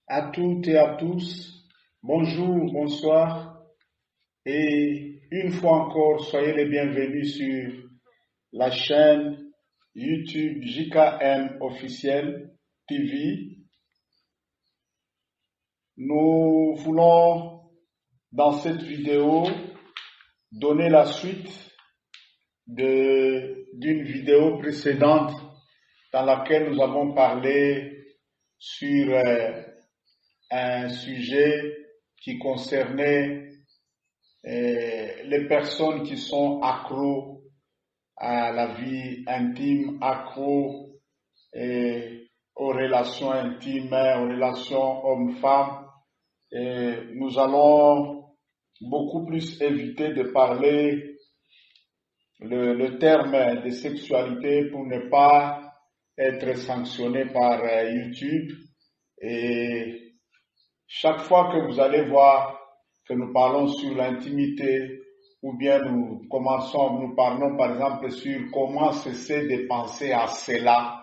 À toutes et à tous, bonjour, bonsoir, et une fois encore, soyez les bienvenus sur la chaîne YouTube JKM officiel TV. Nous voulons, dans cette vidéo, donner la suite d'une vidéo précédente dans laquelle nous avons parlé sur un sujet qui concernait les personnes qui sont accros à la vie intime, accros aux relations intimes, aux relations hommes-femmes. Nous allons beaucoup plus éviter de parler le terme de sexualité pour ne pas être sanctionné par YouTube. Et chaque fois que vous allez voir que nous parlons sur l'intimité ou bien nous parlons par exemple sur comment cesser de penser à cela,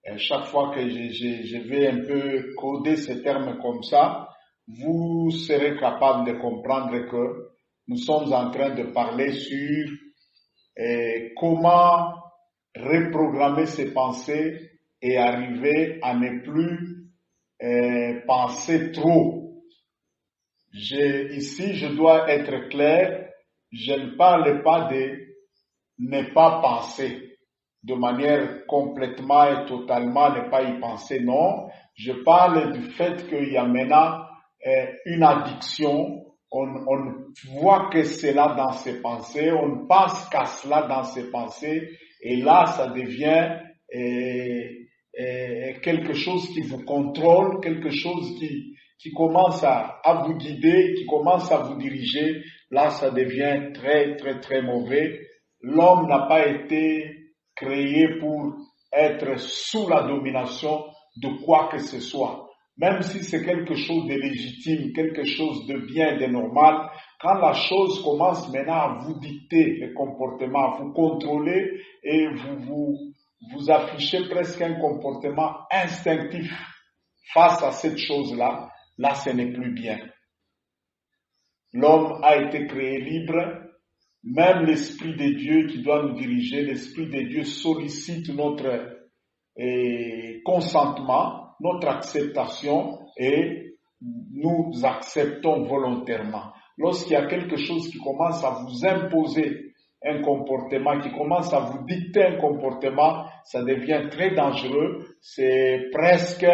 et chaque fois que je vais un peu coder ces termes comme ça, vous serez capable de comprendre que nous sommes en train de parler sur comment reprogrammer ses pensées et arriver à ne plus penser trop. Ici, je dois être clair, je ne parle pas de ne pas penser de manière complètement et totalement ne pas y penser, non. Je parle du fait qu'il y a maintenant une addiction, on voit que cela dans ses pensées, on pense qu'à cela dans ses pensées, et là, ça devient quelque chose qui vous contrôle, quelque chose qui commence à vous guider, qui commence à vous diriger. Là, ça devient très, très, très mauvais. L'homme n'a pas été créé pour être sous la domination de quoi que ce soit. Même si c'est quelque chose de légitime, quelque chose de bien, de normal, quand la chose commence maintenant à vous dicter le comportement, à vous contrôler et vous affichez presque un comportement instinctif face à cette chose-là, là ce n'est plus bien. L'homme a été créé libre, même l'Esprit de Dieu qui doit nous diriger, l'Esprit de Dieu sollicite notre consentement, notre acceptation et nous acceptons volontairement. Lorsqu'il y a quelque chose qui commence à vous imposer un comportement, qui commence à vous dicter un comportement, ça devient très dangereux, c'est presque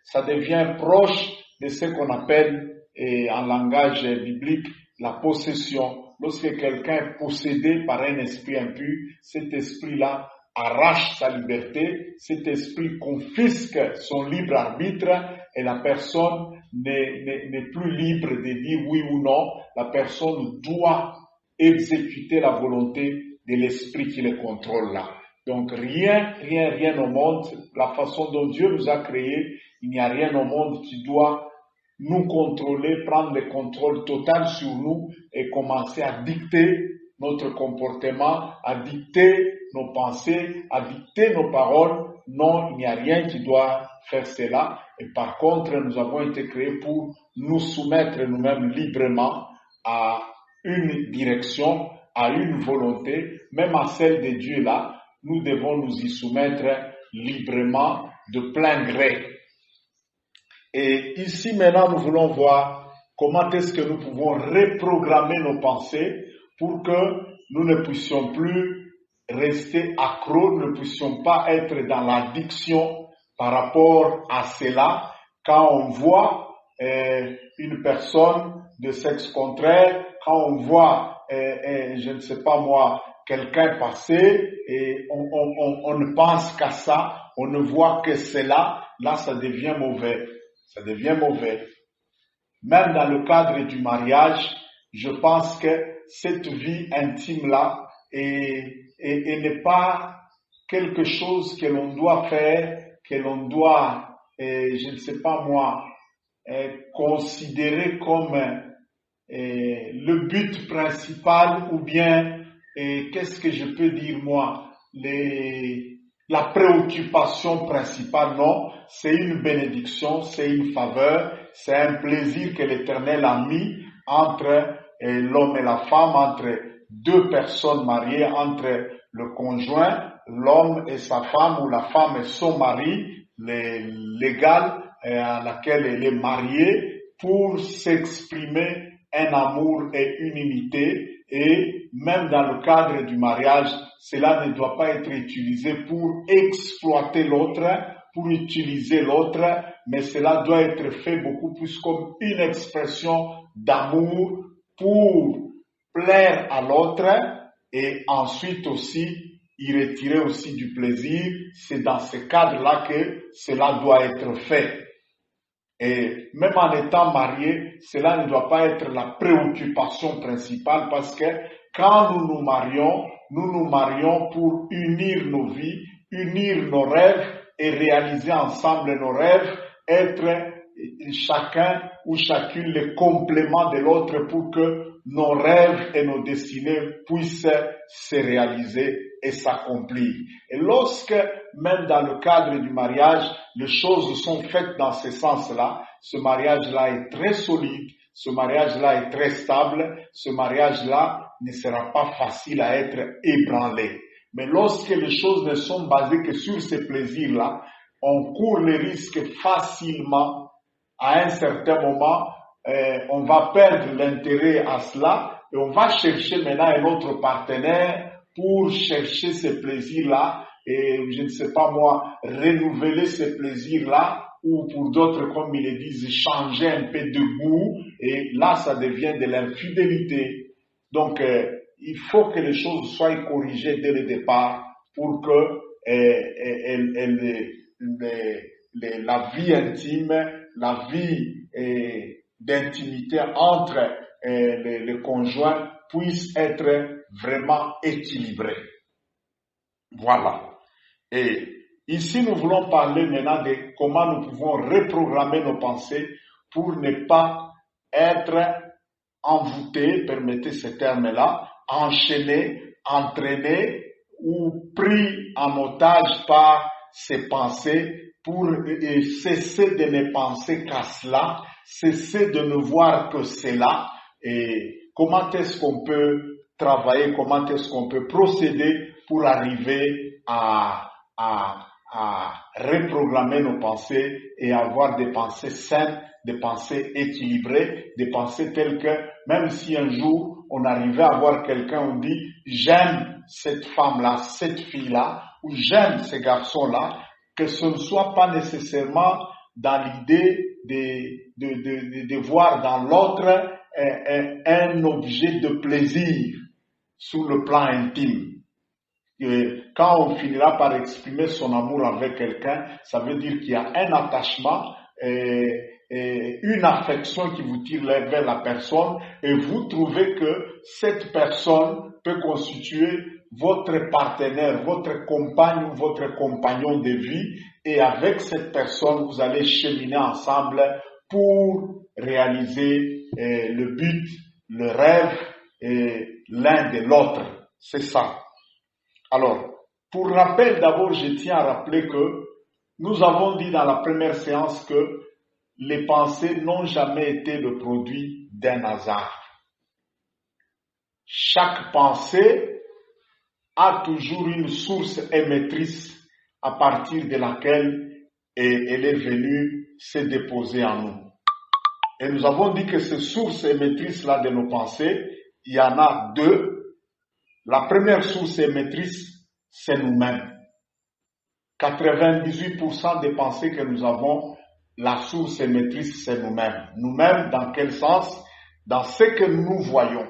ça devient proche de ce qu'on appelle en langage biblique la possession. Lorsque quelqu'un est possédé par un esprit impur, cet esprit-là arrache sa liberté, cet esprit confisque son libre arbitre et la personne n'est plus libre de dire oui ou non. La personne doit exécuter la volonté de l'esprit qui le contrôle là. Donc rien au monde, la façon dont Dieu nous a créés, il n'y a rien au monde qui doit nous contrôler, prendre le contrôle total sur nous et commencer à dicter notre comportement, à dicter nos pensées, à dicter nos paroles. Non, il n'y a rien qui doit faire cela. Et par contre, nous avons été créés pour nous soumettre nous-mêmes librement à une direction, à une volonté, même à celle de Dieu là. Nous devons nous y soumettre librement, de plein gré. Et ici maintenant, nous voulons voir comment est-ce que nous pouvons reprogrammer nos pensées pour que nous ne puissions plus rester accros, nous ne puissions pas être dans l'addiction par rapport à cela. Quand on voit une personne de sexe contraire, quand on voit, je ne sais pas moi, quelqu'un passer et on ne pense qu'à ça, on ne voit que cela, là ça devient mauvais. Ça devient mauvais. Même dans le cadre du mariage, je pense que cette vie intime-là n'est pas quelque chose que l'on doit faire, que l'on doit, je ne sais pas moi, considérer comme le but principal ou bien, qu'est-ce que je peux dire moi, la préoccupation principale, non, c'est une bénédiction, c'est une faveur, c'est un plaisir que l'Éternel a mis entre l'homme et la femme, entre deux personnes mariées, entre le conjoint, l'homme et sa femme, ou la femme et son mari, légal à laquelle elle est mariée, pour s'exprimer un amour et une unité. Et même dans le cadre du mariage, cela ne doit pas être utilisé pour exploiter l'autre, pour utiliser l'autre, mais cela doit être fait beaucoup plus comme une expression d'amour pour plaire à l'autre et ensuite aussi y retirer aussi du plaisir. C'est dans ce cadre-là que cela doit être fait. Et même en étant marié, cela ne doit pas être la préoccupation principale parce que quand nous nous marions pour unir nos vies, unir nos rêves et réaliser ensemble nos rêves, être chacun ou chacune le complément de l'autre pour que nos rêves et nos destinées puissent se réaliser et s'accomplir. Et lorsque, même dans le cadre du mariage, les choses sont faites dans ce sens-là, ce mariage-là est très solide, ce mariage-là est très stable, ce mariage-là ne sera pas facile à être ébranlé. Mais lorsque les choses ne sont basées que sur ces plaisirs-là, on court le risque facilement, à un certain moment, on va perdre l'intérêt à cela et on va chercher maintenant un autre partenaire pour chercher ces plaisirs-là et, je ne sais pas moi, renouveler ces plaisirs-là ou pour d'autres, comme ils le disent, changer un peu de goût et là, ça devient de l'infidélité. Donc, il faut que les choses soient corrigées dès le départ pour que la vie intime, la vie d'intimité entre les conjoints puisse être vraiment équilibrée. Voilà. Et ici, nous voulons parler maintenant de comment nous pouvons reprogrammer nos pensées pour ne pas être envoûtés, permettez ce terme-là, enchaînés, entraînés ou pris en otage par ces pensées pour cesser de ne penser qu'à cela, cesser de ne voir que cela. Et comment est-ce qu'on peut travailler, comment est-ce qu'on peut procéder pour arriver à reprogrammer nos pensées et avoir des pensées saines, des pensées équilibrées, des pensées telles que même si un jour on arrivait à voir quelqu'un, on dit j'aime cette femme-là, cette fille-là, ou j'aime ce garçon-là, que ce ne soit pas nécessairement dans l'idée de voir dans l'autre un objet de plaisir sur le plan intime. Et quand on finira par exprimer son amour avec quelqu'un, ça veut dire qu'il y a un attachement, une affection qui vous tire vers la personne et vous trouvez que cette personne peut constituer votre partenaire, votre compagne ou votre compagnon de vie et avec cette personne, vous allez cheminer ensemble pour réaliser le but, le rêve l'un de l'autre. C'est ça. Alors, pour rappel, d'abord, je tiens à rappeler que nous avons dit dans la première séance que les pensées n'ont jamais été le produit d'un hasard. Chaque pensée a toujours une source émettrice à partir de laquelle elle est venue se déposer en nous. Et nous avons dit que ces sources émettrices-là de nos pensées, il y en a deux. La première source émettrice, c'est nous-mêmes. 98% des pensées que nous avons, la source émettrice, c'est nous-mêmes. Nous-mêmes, dans quel sens? Dans ce que nous voyons,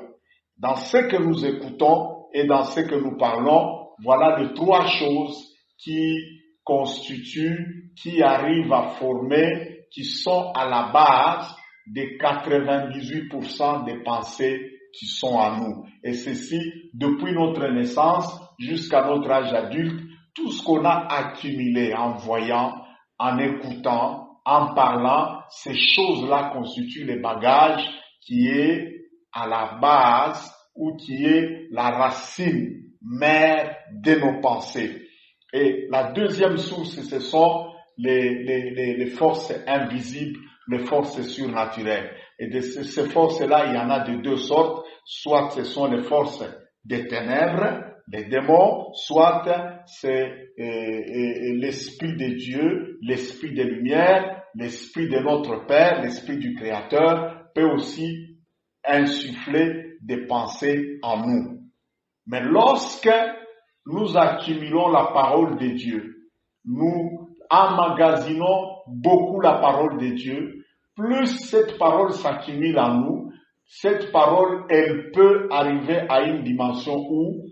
dans ce que nous écoutons et dans ce que nous parlons. Voilà les trois choses qui constituent, qui arrivent à former, qui sont à la base des 98% des pensées qui sont en nous. Et ceci, depuis notre naissance jusqu'à notre âge adulte, tout ce qu'on a accumulé en voyant, en écoutant, en parlant, ces choses-là constituent les bagages qui est à la base ou qui est la racine mère de nos pensées. Et la deuxième source, ce sont les forces invisibles, les forces surnaturelles. Et de ces forces-là, il y en a de deux sortes. Soit ce sont les forces des ténèbres, les démons, soit c'est l'Esprit de Dieu, l'Esprit des Lumières, l'Esprit de notre Père, l'Esprit du Créateur, peut aussi insuffler des pensées en nous. Mais lorsque nous accumulons la parole de Dieu, nous emmagasinons beaucoup la parole de Dieu, plus cette parole s'accumule en nous, cette parole, elle peut arriver à une dimension où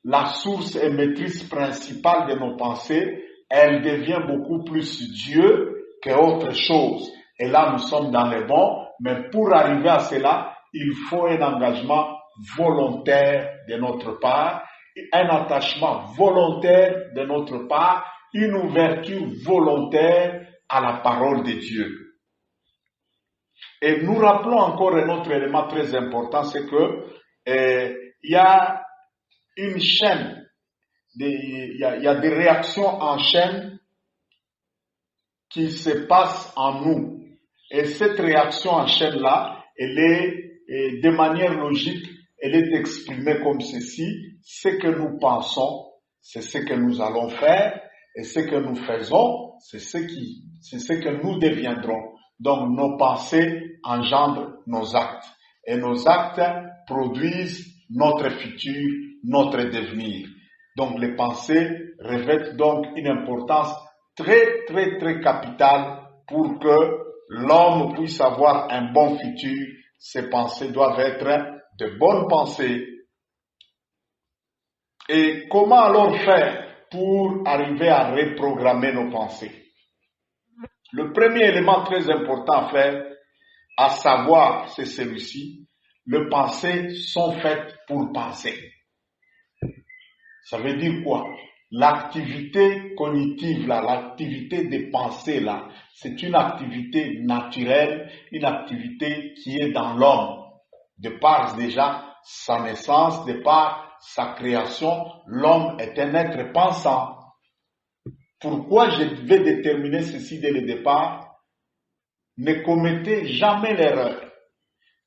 la source émettrice principale de nos pensées, elle devient beaucoup plus Dieu qu'autre chose. Et là, nous sommes dans les bons, mais pour arriver à cela, il faut un engagement volontaire de notre part, un attachement volontaire de notre part, une ouverture volontaire à la parole de Dieu. Et nous rappelons encore un autre élément très important, c'est que il y a une chaîne, il y a des réactions en chaîne qui se passent en nous. Et cette réaction en chaîne-là, elle est de manière logique, elle est exprimée comme ceci: ce que nous pensons, c'est ce que nous allons faire, et ce que nous faisons, c'est ce que nous deviendrons. Donc nos pensées engendrent nos actes, et nos actes produisent notre futur, notre devenir. Donc les pensées revêtent donc une importance très très très capitale pour que l'homme puisse avoir un bon futur. Ses pensées doivent être de bonnes pensées. Et comment alors faire pour arriver à reprogrammer nos pensées? Le premier élément très important à faire, à savoir, c'est celui-ci: les pensées sont faites pour penser. Ça veut dire quoi? L'activité cognitive, là, l'activité de pensée, là, c'est une activité naturelle, une activité qui est dans l'homme. De par déjà sa naissance, de par sa création, l'homme est un être pensant. Pourquoi je vais déterminer ceci dès le départ? Ne commettez jamais l'erreur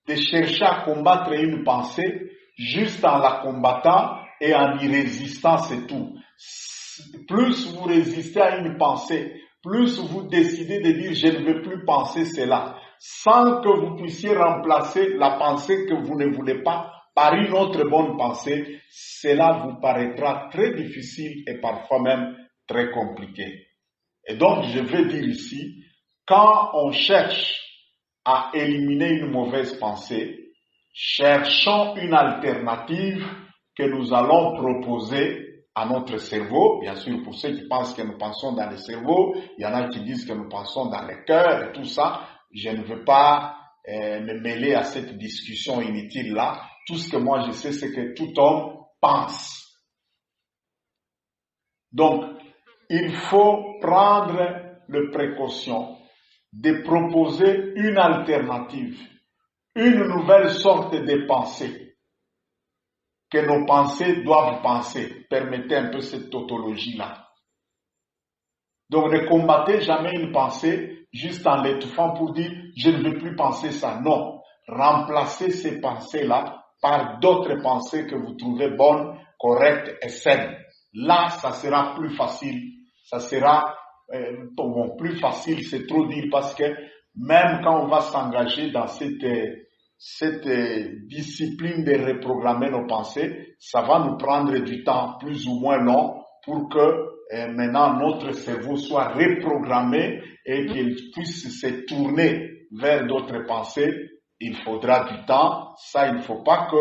de chercher à combattre une pensée juste en la combattant et en y résistant, c'est tout. Plus vous résistez à une pensée, plus vous décidez de dire je ne veux plus penser cela, sans que vous puissiez remplacer la pensée que vous ne voulez pas par une autre bonne pensée, cela vous paraîtra très difficile et parfois même très compliqué. Et donc je veux dire ici, quand on cherche à éliminer une mauvaise pensée, cherchons une alternative que nous allons proposer à notre cerveau. Bien sûr, pour ceux qui pensent que nous pensons dans le cerveau, il y en a qui disent que nous pensons dans le cœur et tout ça. Je ne veux pas me mêler à cette discussion inutile-là. Tout ce que moi je sais, c'est que tout homme pense. Donc, il faut prendre les précautions de proposer une alternative, une nouvelle sorte de pensée, que nos pensées doivent penser. Permettez un peu cette tautologie-là. Donc ne combattez jamais une pensée juste en l'étouffant pour dire je ne veux plus penser ça. Non, remplacez ces pensées-là par d'autres pensées que vous trouvez bonnes, correctes et saines. Là, ça sera plus facile. Ça sera bon, plus facile, c'est trop dire, parce que même quand on va s'engager dans cette discipline de reprogrammer nos pensées, ça va nous prendre du temps plus ou moins long pour que maintenant notre cerveau soit reprogrammé et qu'il puisse se tourner vers d'autres pensées. Il faudra du temps. Ça, il ne faut pas que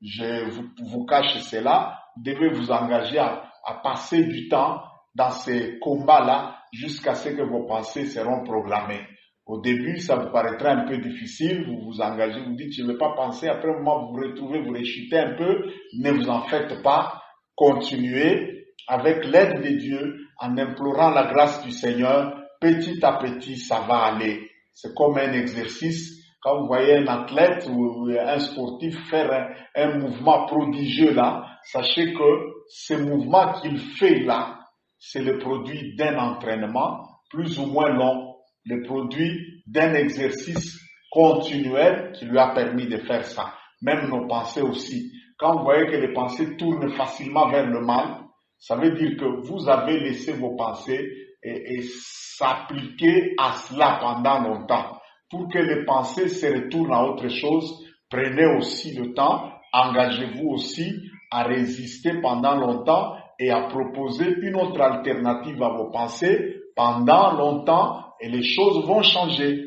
je vous cache cela. Vous devez vous engager à passer du temps dans ces combats-là jusqu'à ce que vos pensées seront programmées. Au début, ça vous paraîtra un peu difficile, vous vous engagez, vous dites je ne vais pas penser, après un moment vous vous retrouvez, vous rechutez un peu, ne vous en faites pas, continuez avec l'aide de Dieu, en implorant la grâce du Seigneur, petit à petit ça va aller. C'est comme un exercice. Quand vous voyez un athlète ou un sportif faire un mouvement prodigieux là, sachez que ce mouvement qu'il fait là, c'est le produit d'un entraînement plus ou moins long, le produit d'un exercice continuel qui lui a permis de faire ça. Même nos pensées aussi. Quand vous voyez que les pensées tournent facilement vers le mal, ça veut dire que vous avez laissé vos pensées et s'appliquer à cela pendant longtemps. Pour que les pensées se retournent à autre chose, prenez aussi le temps, engagez-vous aussi à résister pendant longtemps et à proposer une autre alternative à vos pensées pendant longtemps et les choses vont changer.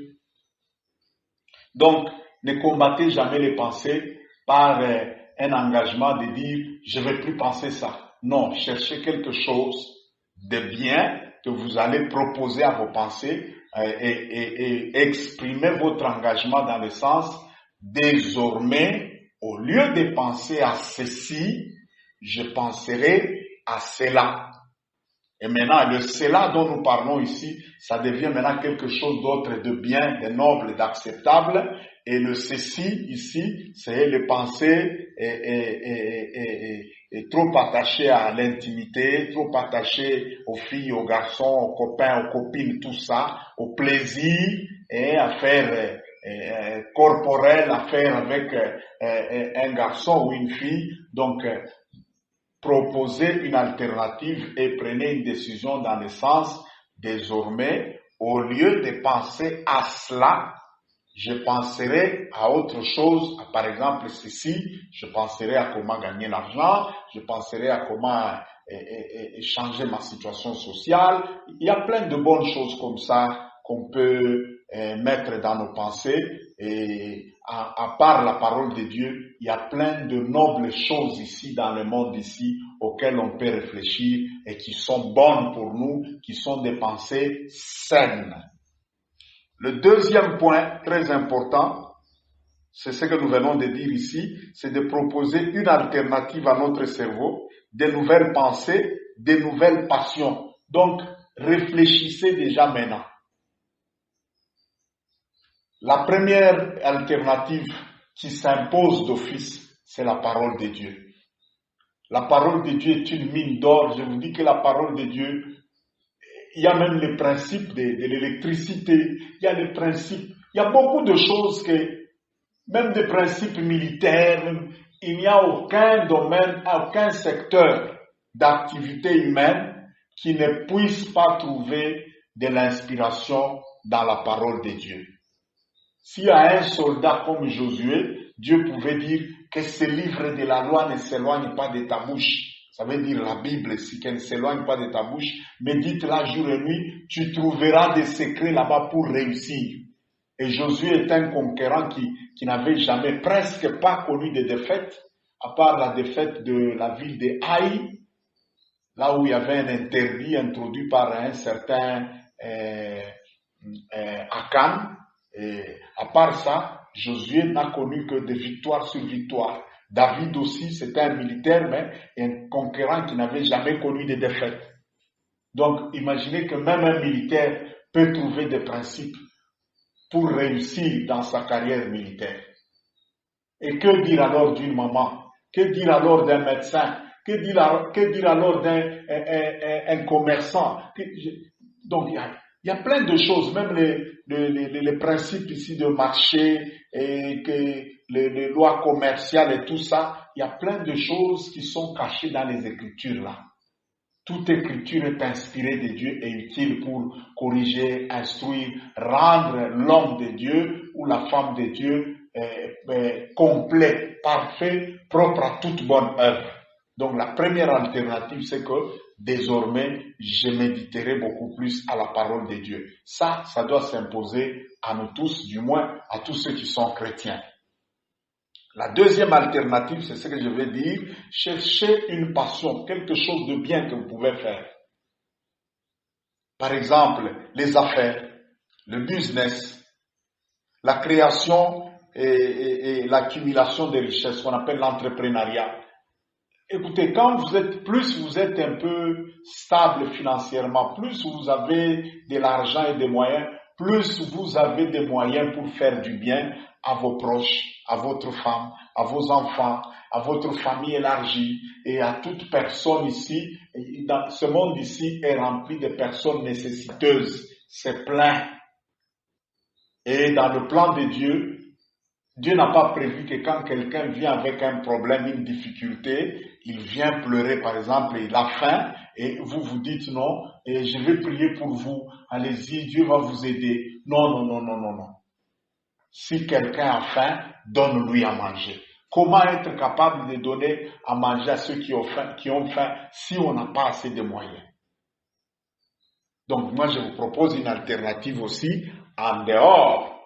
Donc, ne combattez jamais les pensées par un engagement de dire « je ne vais plus penser ça ». Non, cherchez quelque chose de bien que vous allez proposer à vos pensées et exprimer votre engagement dans le sens « désormais, au lieu de penser à ceci, je penserai à cela ». Et maintenant, le cela dont nous parlons ici, ça devient maintenant quelque chose d'autre de bien, de noble, d'acceptable. Et le ceci ici, c'est les pensées trop attachées à l'intimité, trop attachées aux filles, aux garçons, aux copains, aux copines, tout ça, au plaisir et à faire corporel, à faire avec un garçon ou une fille. Donc, proposez une alternative et prenez une décision dans le sens, désormais, au lieu de penser à cela, je penserai à autre chose, par exemple ceci, je penserai à comment gagner l'argent, je penserai à comment changer ma situation sociale. Il y a plein de bonnes choses comme ça qu'on peut mettre dans nos pensées et à part la parole de Dieu, il y a plein de nobles choses ici dans le monde ici auxquelles on peut réfléchir et qui sont bonnes pour nous, qui sont des pensées saines. Le deuxième point très important, c'est ce que nous venons de dire ici, c'est de proposer une alternative à notre cerveau, des nouvelles pensées, des nouvelles passions. Donc, réfléchissez déjà maintenant. La première alternative qui s'impose d'office, c'est la parole de Dieu. La parole de Dieu est une mine d'or. Je vous dis que la parole de Dieu, il y a même les principes de l'électricité, il y a les principes, il y a beaucoup de choses que, même des principes militaires, il n'y a aucun domaine, aucun secteur d'activité humaine qui ne puisse pas trouver de l'inspiration dans la parole de Dieu. S'il y a un soldat comme Josué, Dieu pouvait dire que ce livre de la loi ne s'éloigne pas de ta bouche. Ça veut dire la Bible, si qu'elle ne s'éloigne pas de ta bouche, médite-la jour et nuit, tu trouveras des secrets là-bas pour réussir. Et Josué est un conquérant qui n'avait jamais, presque pas connu de défaite, à part la défaite de la ville de Haï, là où il y avait un interdit introduit par un certain Akan. Et à part ça, Josué n'a connu que des victoires sur victoires. David aussi, c'était un militaire, mais un conquérant qui n'avait jamais connu de défaite. Donc, imaginez que même un militaire peut trouver des principes pour réussir dans sa carrière militaire. Et que dire alors d'une maman? Que dire alors d'un médecin? Que dire alors d'un commerçant? Donc, il y a plein de choses, même les principes ici de marché et que les lois commerciales et tout ça, il y a plein de choses qui sont cachées dans les Écritures là. Toute écriture est inspirée de Dieu et utile pour corriger, instruire, rendre l'homme de Dieu ou la femme de Dieu complet, parfait, propre à toute bonne œuvre. Donc la première alternative, c'est que désormais, je méditerai beaucoup plus à la parole de Dieu. Ça doit s'imposer à nous tous, du moins à tous ceux qui sont chrétiens. La deuxième alternative, c'est ce que je vais dire, cherchez une passion, quelque chose de bien que vous pouvez faire. Par exemple, les affaires, le business, la création et l'accumulation des richesses, qu'on appelle l'entrepreneuriat. Écoutez, plus vous êtes un peu stable financièrement, plus vous avez de l'argent et des moyens, plus vous avez des moyens pour faire du bien à vos proches, à votre femme, à vos enfants, à votre famille élargie et à toute personne ici. Ce monde ici est rempli de personnes nécessiteuses. C'est plein. Et dans le plan de Dieu, Dieu n'a pas prévu que quand quelqu'un vient avec un problème, une difficulté, il vient pleurer par exemple, il a faim et vous vous dites non, et je vais prier pour vous, allez-y, Dieu va vous aider. Non, non, non, non, non, non. Si quelqu'un a faim, donne-lui à manger. Comment être capable de donner à manger à ceux qui ont faim si on n'a pas assez de moyens? Donc moi je vous propose une alternative aussi en dehors.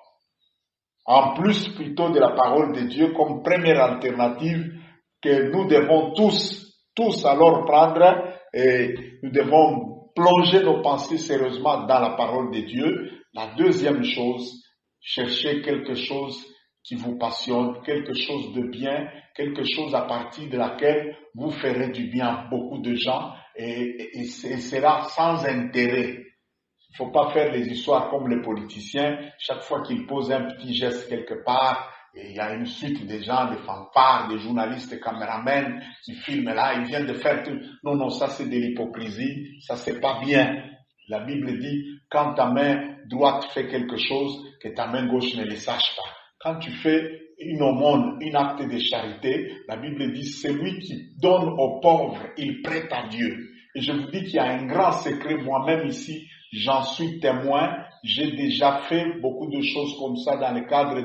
En plus plutôt de la parole de Dieu comme première alternative que nous devons tous alors prendre et nous devons plonger nos pensées sérieusement dans la parole de Dieu. La deuxième chose, cherchez quelque chose qui vous passionne, quelque chose de bien, quelque chose à partir de laquelle vous ferez du bien à beaucoup de gens et cela sans intérêt. Il ne faut pas faire les histoires comme les politiciens. Chaque fois qu'ils posent un petit geste quelque part, et il y a une suite de gens, des fanfares, des journalistes, des caméramans qui filment là, ils viennent de faire tout. Non, non, ça c'est de l'hypocrisie, ça c'est pas bien. La Bible dit, quand ta main droite fait quelque chose, que ta main gauche ne le sache pas. Quand tu fais une aumône, un acte de charité, la Bible dit, celui qui donne aux pauvres, il prête à Dieu. Et je vous dis qu'il y a un grand secret, moi-même ici, j'en suis témoin, j'ai déjà fait beaucoup de choses comme ça dans le cadre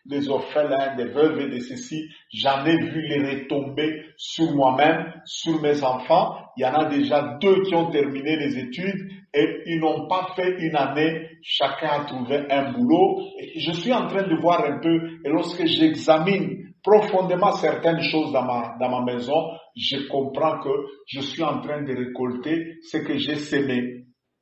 des orphelins, des veuves et de ceci. J'en ai vu les retombées sur moi-même, sur mes enfants. Il y en a déjà 2 qui ont terminé les études et ils n'ont pas fait une année. Chacun a trouvé un boulot. Et je suis en train de voir un peu, et lorsque j'examine profondément certaines choses dans ma maison, je comprends que je suis en train de récolter ce que j'ai semé.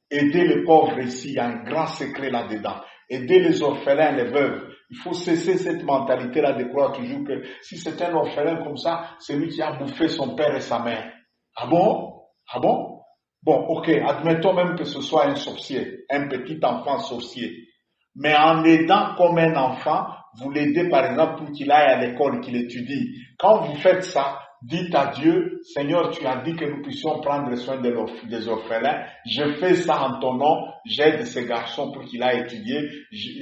Aider les pauvres ici, il y a un grand secret là-dedans. Aider les orphelins, les veuves. Il faut cesser cette mentalité-là de croire toujours que si c'est un orphelin comme ça, c'est lui qui a bouffé son père et sa mère. Ah bon? Ah bon? Bon, ok, admettons même que ce soit un sorcier, un petit enfant sorcier. Mais en aidant comme un enfant, vous l'aidez par exemple pour qu'il aille à l'école, qu'il étudie. Quand vous faites ça, dites à Dieu, Seigneur, tu as dit que nous puissions prendre soin des orphelins. Je fais ça en ton nom. J'aide ces garçons pour qu'il aille étudier.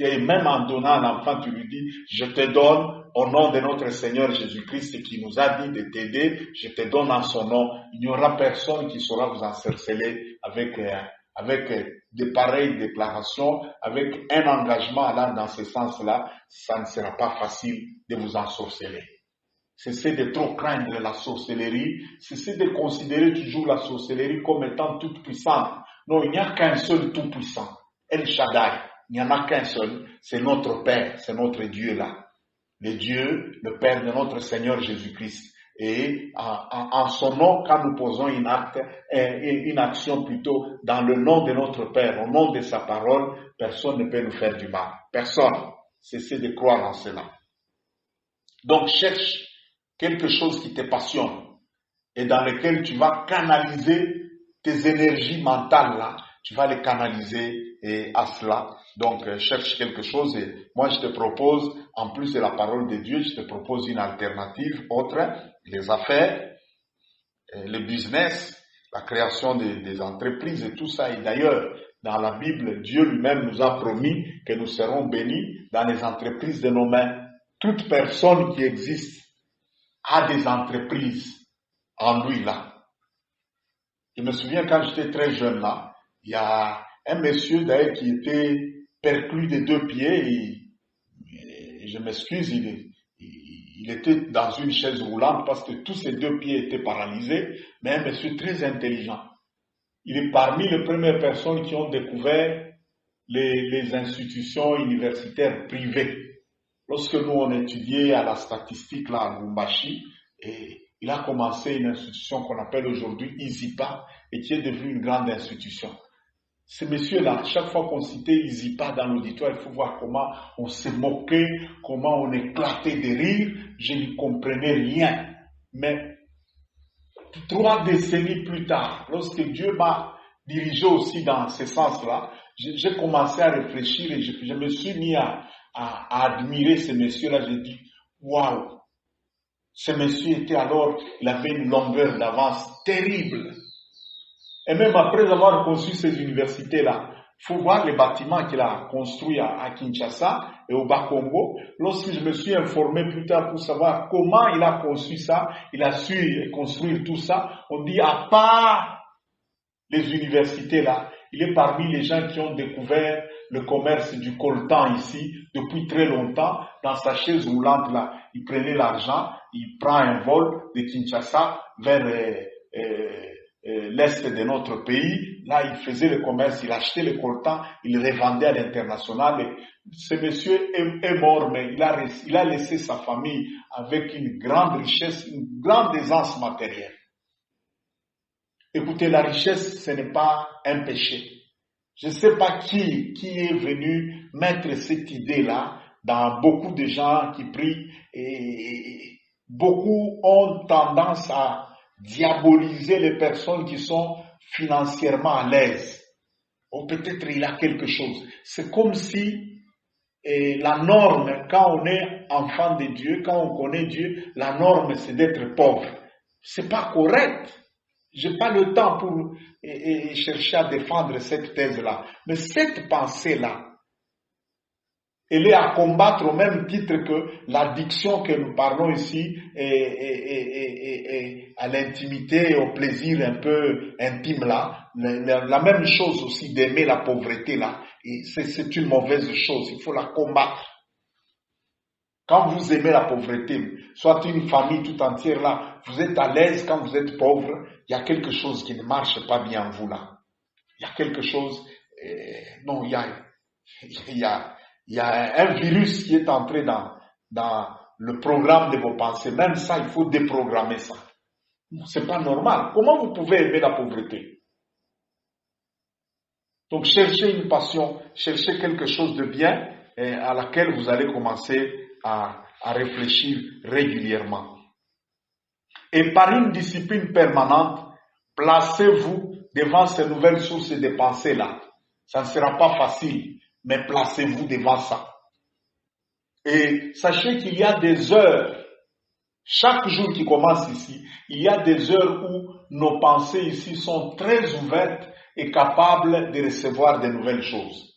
Et même en donnant l'enfant, tu lui dis, je te donne au nom de notre Seigneur Jésus-Christ qui nous a dit de t'aider. Je te donne en son nom. Il n'y aura personne qui saura vous encerceler avec de pareilles déclarations, avec un engagement là dans ce sens-là. Ça ne sera pas facile de vous ensorceler. Cessez de trop craindre la sorcellerie, cessez de considérer toujours la sorcellerie comme étant toute puissante. Non, il n'y a qu'un seul tout puissant, El Shaddai. Il n'y en a qu'un seul, c'est notre Père, c'est notre Dieu là. Le Dieu, le Père de notre Seigneur Jésus-Christ. Et en son nom, quand nous posons une action plutôt dans le nom de notre Père, au nom de sa parole, personne ne peut nous faire du mal. Personne. Cessez de croire en cela. Donc cherche quelque chose qui te passionne et dans lequel tu vas canaliser tes énergies mentales là. Tu vas les canaliser à cela. Donc cherche quelque chose et moi je te propose, en plus de la parole de Dieu, je te propose une alternative autre, les affaires, le business, la création des entreprises et tout ça. Et d'ailleurs, dans la Bible, Dieu lui-même nous a promis que nous serons bénis dans les entreprises de nos mains. Toute personne qui existe a des entreprises en lui là. Je me souviens quand j'étais très jeune là, il y a un monsieur d'ailleurs qui était perclus des 2 pieds et je m'excuse, il était dans une chaise roulante parce que tous ses 2 pieds étaient paralysés, mais un monsieur très intelligent. Il est parmi les premières personnes qui ont découvert les institutions universitaires privées. Lorsque nous on étudiait à la statistique là à Lubumbashi, et il a commencé une institution qu'on appelle aujourd'hui ISIPA et qui est devenue une grande institution. Ce monsieur-là, chaque fois qu'on citait ISIPA dans l'auditoire, il faut voir comment on s'est moqué, comment on éclatait de rire. Je n'y comprenais rien. Mais 3 décennies plus tard, lorsque Dieu m'a dirigé aussi dans ce sens-là, j'ai commencé à réfléchir et je me suis mis à à admirer ce monsieur-là. J'ai dit, waouh, ce monsieur était alors, il avait une longueur d'avance terrible. Et même après avoir conçu ces universités-là, il faut voir les bâtiments qu'il a construits à Kinshasa et au Bas-Congo. Lorsque je me suis informé plus tard pour savoir comment il a conçu ça, il a su construire tout ça, on dit à part les universités-là, il est parmi les gens qui ont découvert le commerce du coltan ici depuis très longtemps. Dans sa chaise roulante là, il prenait l'argent, il prend un vol de Kinshasa vers l'est de notre pays. Là, il faisait le commerce, il achetait le coltan, il revendait à l'international. Et ce monsieur est mort, mais il a laissé sa famille avec une grande richesse, une grande aisance matérielle. Écoutez, la richesse, ce n'est pas un péché. Je ne sais pas qui est venu mettre cette idée-là dans beaucoup de gens qui prient, et beaucoup ont tendance à diaboliser les personnes qui sont financièrement à l'aise. Ou peut-être il a quelque chose. C'est comme si la norme, quand on est enfant de Dieu, quand on connaît Dieu, la norme c'est d'être pauvre. C'est pas correct. J'ai pas le temps pour chercher à défendre cette thèse-là. Mais cette pensée-là, elle est à combattre au même titre que l'addiction que nous parlons ici et à l'intimité et au plaisir un peu intime là. La même chose aussi d'aimer la pauvreté là. C'est une mauvaise chose, il faut la combattre. Quand vous aimez la pauvreté, soit une famille tout entière là, vous êtes à l'aise quand vous êtes pauvre, il y a quelque chose qui ne marche pas bien en vous là. Il y a quelque chose, non, il y a un virus qui est entré dans le programme de vos pensées. Même ça, il faut déprogrammer ça. C'est pas normal. Comment vous pouvez aimer la pauvreté? Donc, cherchez une passion, cherchez quelque chose de bien à laquelle vous allez commencer à réfléchir régulièrement. Et par une discipline permanente, placez-vous devant ces nouvelles sources de pensée-là. Ça ne sera pas facile, mais placez-vous devant ça. Et sachez qu'il y a des heures, chaque jour qui commence ici, il y a des heures où nos pensées ici sont très ouvertes et capables de recevoir de nouvelles choses.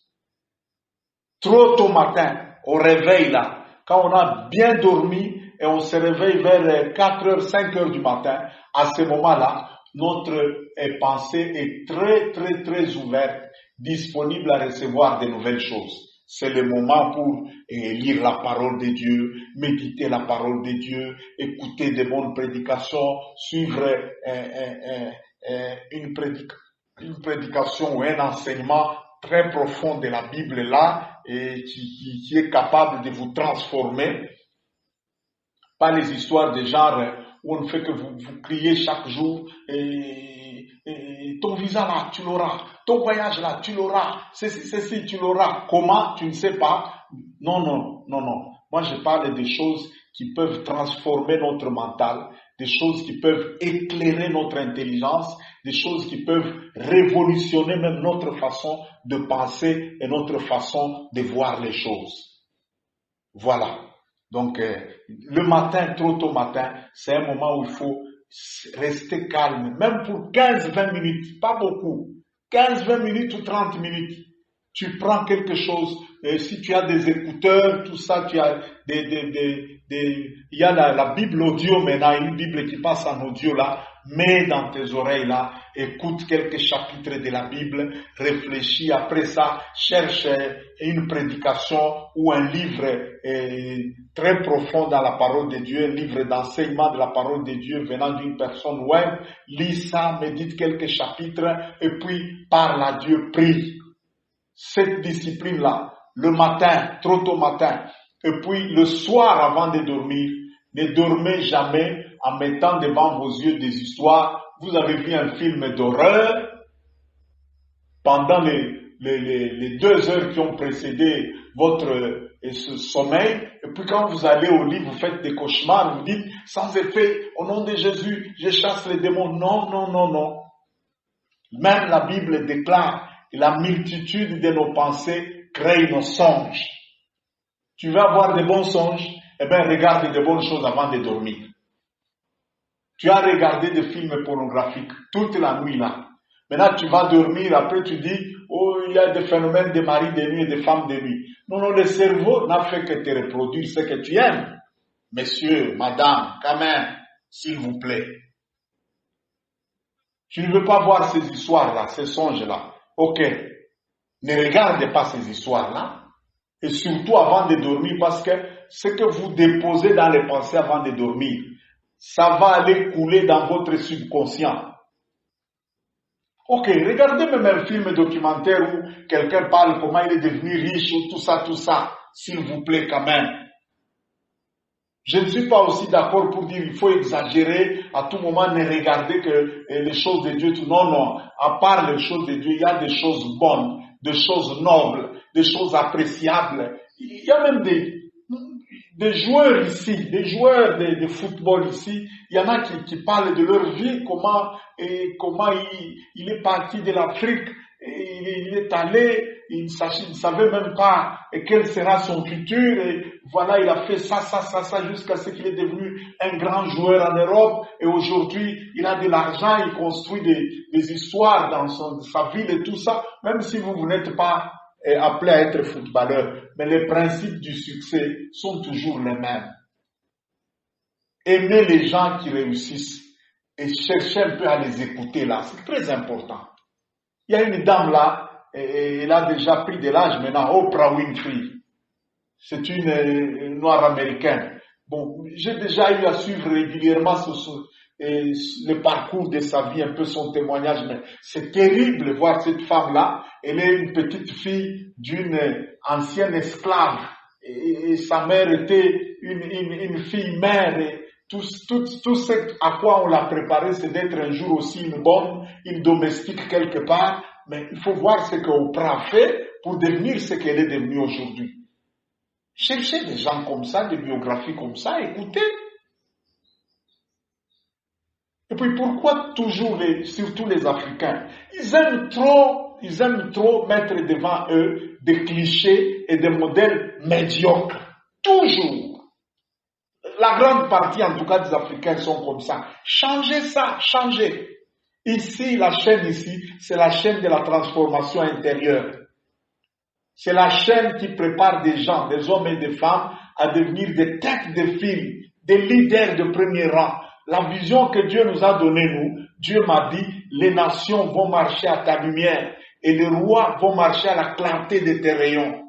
Trop tôt matin, au réveil là, quand on a bien dormi et on se réveille vers 4h, 5h du matin, à ce moment-là, notre pensée est très, très, très ouverte, disponible à recevoir de nouvelles choses. C'est le moment pour lire la parole de Dieu, méditer la parole de Dieu, écouter de bonnes prédications, suivre une prédication ou un enseignement très profond de la Bible là, et qui est capable de vous transformer. Pas les histoires de genre où on ne fait que vous criez chaque jour ton visa là, tu l'auras. Ton voyage là, tu l'auras. Ceci, tu l'auras. Comment? Tu ne sais pas. Non. Moi, je parle des choses qui peuvent transformer notre mental, des choses qui peuvent éclairer notre intelligence, des choses qui peuvent révolutionner même notre façon de penser et notre façon de voir les choses. Voilà. Donc, le matin, trop tôt matin, c'est un moment où il faut rester calme, même pour 15-20 minutes, pas beaucoup, 15-20 minutes ou 30 minutes. Tu prends quelque chose, si tu as des écouteurs, tout ça, tu as il y a la Bible audio maintenant, une Bible qui passe en audio là, mets dans tes oreilles là, écoute quelques chapitres de la Bible, réfléchis, après ça, cherche une prédication ou un livre très profond dans la parole de Dieu, un livre d'enseignement de la parole de Dieu venant d'une personne web, lis ça, médite quelques chapitres et puis parle à Dieu, prie. Cette discipline-là, le matin, trop tôt matin, et puis le soir avant de dormir, ne dormez jamais en mettant devant vos yeux des histoires. Vous avez vu un film d'horreur pendant les 2 heures qui ont précédé votre sommeil, et puis quand vous allez au lit, vous faites des cauchemars, vous dites, sans effet, au nom de Jésus, je chasse les démons. Non. Même la Bible déclare que la multitude de nos pensées crée nos songes. Tu veux avoir de bons songes? Eh bien, regarde de bonnes choses avant de dormir. Tu as regardé des films pornographiques toute la nuit là. Maintenant, tu vas dormir, après tu dis, oh, il y a des phénomènes de mari de nuit et de femmes de nuit. Non, non, le cerveau n'a fait que te reproduire ce que tu aimes. Messieurs, madame, quand même, s'il vous plaît. Tu ne veux pas voir ces histoires-là, ces songes-là. Ok, ne regarde pas ces histoires-là. Et surtout avant de dormir, parce que ce que vous déposez dans les pensées avant de dormir, ça va aller couler dans votre subconscient. Ok, regardez même un film documentaire où quelqu'un parle comment il est devenu riche ou tout ça, s'il vous plaît quand même. Je ne suis pas aussi d'accord pour dire qu'il faut exagérer, à tout moment ne regarder que les choses de Dieu. Non, non, à part les choses de Dieu, il y a des choses bonnes, des choses nobles, des choses appréciables. Il y a même des joueurs ici, des joueurs de football ici, il y en a qui parlent de leur vie, comment il est parti de l'Afrique, il est allé, il ne savait même pas quel sera son futur, et voilà, il a fait ça, jusqu'à ce qu'il est devenu un grand joueur en Europe, et aujourd'hui, il a de l'argent, il construit des histoires dans sa ville et tout ça, même si vous n'êtes pas appelé à être footballeur, mais les principes du succès sont toujours les mêmes. Aimer les gens qui réussissent et chercher un peu à les écouter là, c'est très important. Il y a une dame là, elle a déjà pris de l'âge maintenant, Oprah Winfrey. C'est une noire américaine. Bon, j'ai déjà eu à suivre régulièrement le parcours de sa vie, un peu son témoignage, mais c'est terrible de voir cette femme-là. Elle est une petite fille d'une ancienne esclave et sa mère était une fille mère et tout ce à quoi on l'a préparé, c'est d'être un jour aussi une bonne, une domestique quelque part, mais il faut voir ce qu'Oprah a fait pour devenir ce qu'elle est devenue aujourd'hui. Cherchez des gens comme ça, des biographies comme ça, écoutez. Et puis pourquoi toujours surtout les Africains, ils aiment trop mettre devant eux des clichés et des modèles médiocres. Toujours. La grande partie, en tout cas, des Africains sont comme ça. Changez ça, changez. Ici, la chaîne ici, c'est la chaîne de la transformation intérieure. C'est la chaîne qui prépare des gens, des hommes et des femmes, à devenir des têtes de file, des leaders de premier rang. La vision que Dieu nous a donnée, nous, Dieu m'a dit, les nations vont marcher à ta lumière et les rois vont marcher à la clarté de tes rayons.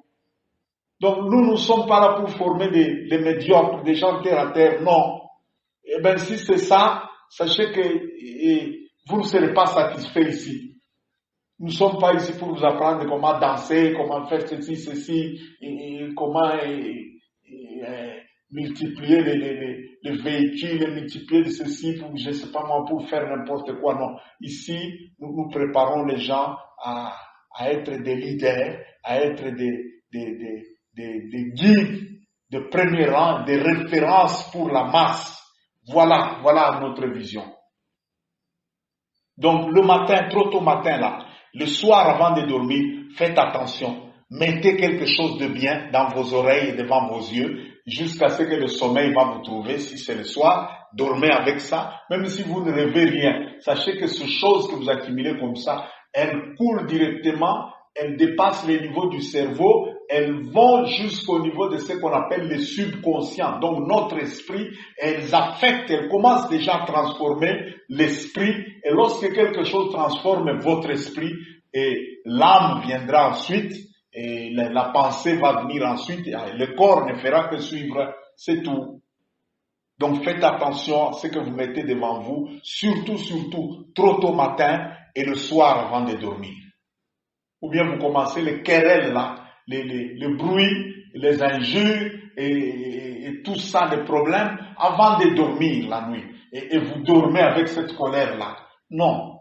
Donc nous ne sommes pas là pour former des médiocres, des gens terre à terre, non. Eh bien si c'est ça, sachez que vous ne serez pas satisfait ici. Nous ne sommes pas ici pour vous apprendre comment danser, comment faire ceci, et comment multiplier les véhicules, multiplier de ceci, pour, je ne sais pas moi, pour faire n'importe quoi, non. Ici, nous préparons les gens à être des leaders, à être des guides de premier rang, des références pour la masse. Voilà notre vision. Donc le matin, trop tôt matin là, le soir avant de dormir, faites attention. Mettez quelque chose de bien dans vos oreilles et devant vos yeux jusqu'à ce que le sommeil va vous trouver. Si c'est le soir, dormez avec ça. Même si vous ne rêvez rien, sachez que ces choses que vous accumulez comme ça, elles coulent directement, elles dépassent les niveaux du cerveau, elles vont jusqu'au niveau de ce qu'on appelle le subconscient. Donc notre esprit, elles affectent, elles commencent déjà à transformer l'esprit. Et lorsque quelque chose transforme votre esprit, et l'âme viendra ensuite, et la pensée va venir ensuite, et le corps ne fera que suivre, c'est tout. Donc faites attention à ce que vous mettez devant vous, surtout, trop tôt matin et le soir avant de dormir. Ou bien vous commencez les querelles là, les bruits, les injures et tout ça, les problèmes, avant de dormir la nuit. Et vous dormez avec cette colère-là. Non.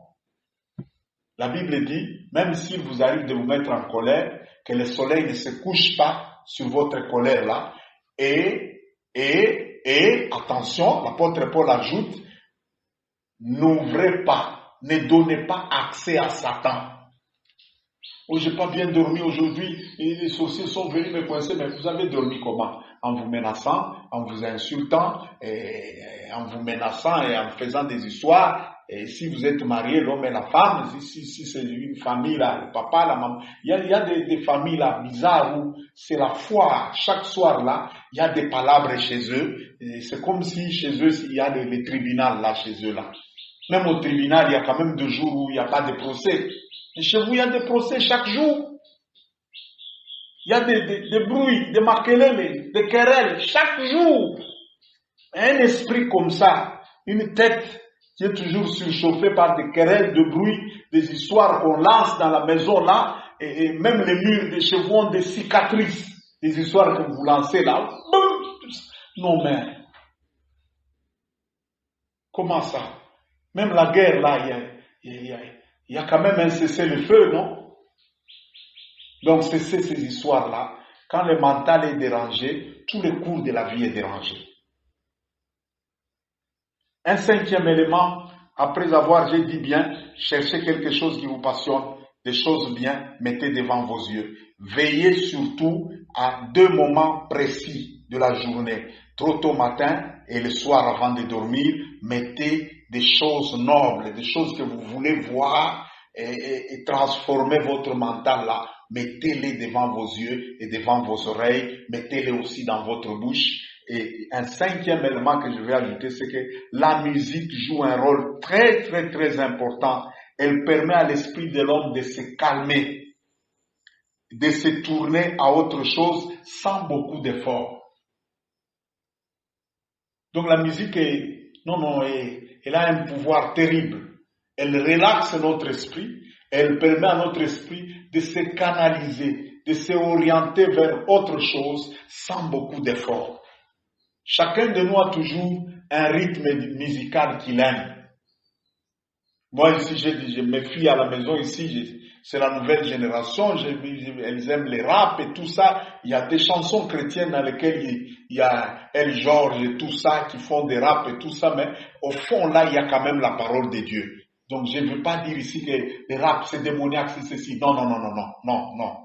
La Bible dit, même s'il vous arrive de vous mettre en colère, que le soleil ne se couche pas sur votre colère-là. Et attention, l'apôtre Paul ajoute, n'ouvrez pas, ne donnez pas accès à Satan. Oh, j'ai pas bien dormi aujourd'hui, et les sorciers sont venus me coincer, mais vous avez dormi comment? En vous menaçant, en vous insultant, en vous menaçant et en faisant des histoires. Et si vous êtes marié, l'homme et la femme, si c'est une famille là, le papa, la maman, il y a des familles là bizarres où c'est la foire. Chaque soir là, il y a des palabres chez eux. C'est comme si chez eux, il y a les tribunaux là chez eux là. Même au tribunal, il y a quand même 2 jours où il n'y a pas de procès. Et chez vous, il y a des procès chaque jour. Il y a des bruits, des makelele, des querelles chaque jour. Un esprit comme ça, une tête qui est toujours surchauffée par des querelles, de bruits, des histoires qu'on lance dans la maison là, et même les murs de chez vous ont des cicatrices, des histoires que vous lancez là. Non mais, comment ça? Même la guerre là, il y a quand même un cessez-le-feu, non? Donc cessez ces histoires-là. Quand le mental est dérangé, tout le cours de la vie est dérangé. Un 5e élément, après avoir, j'ai dit bien, cherchez quelque chose qui vous passionne, des choses bien, mettez devant vos yeux. Veillez surtout à 2 moments précis de la journée. Trop tôt matin et le soir avant de dormir, mettez des choses nobles, des choses que vous voulez voir et transformer votre mental là. Mettez-les devant vos yeux et devant vos oreilles, mettez-les aussi dans votre bouche. Et un 5e élément que je vais ajouter, c'est que la musique joue un rôle très, très, très important. Elle permet à l'esprit de l'homme de se calmer, de se tourner à autre chose sans beaucoup d'efforts. Donc la musique elle a un pouvoir terrible. Elle relaxe notre esprit, elle permet à notre esprit de se canaliser, de se orienter vers autre chose sans beaucoup d'efforts. Chacun de nous a toujours un rythme musical qu'il aime. Moi ici, je mes filles à la maison ici, c'est la nouvelle génération, elles aiment les rap et tout ça. Il y a des chansons chrétiennes dans lesquelles il y a El George et tout ça qui font des rap et tout ça, mais au fond là, il y a quand même la parole de Dieu. Donc je ne veux pas dire ici que les rap c'est démoniaque, c'est ceci. Non.